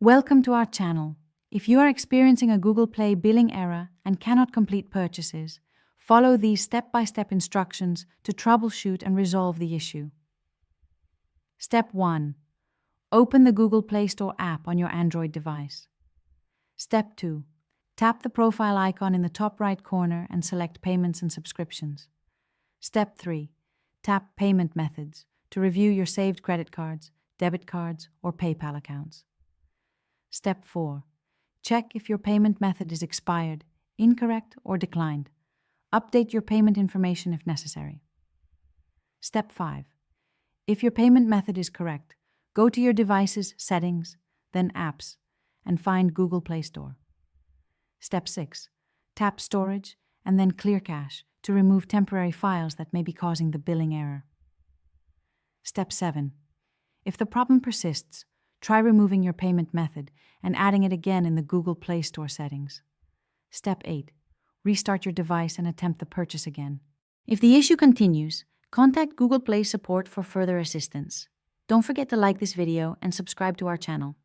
Welcome to our channel. If you are experiencing a Google Play billing error and cannot complete purchases, follow these step-by-step instructions to troubleshoot and resolve the issue. Step 1. Open the Google Play Store app on your Android device. Step 2. Tap the profile icon in the top right corner and select Payments and Subscriptions. Step 3. Tap Payment Methods to review your saved credit cards, debit cards, or PayPal accounts. Step 4. Check if your payment method is expired, incorrect, or declined. Update your payment information if necessary. Step 5. If your payment method is correct, go to your device's Settings, then Apps, and find Google Play Store. Step 6. Tap Storage and then Clear Cache to remove temporary files that may be causing the billing error. Step 7. If the problem persists, try removing your payment method and adding it again in the Google Play Store settings. Step 8. Restart your device and attempt the purchase again. If the issue continues, contact Google Play support for further assistance. Don't forget to like this video and subscribe to our channel.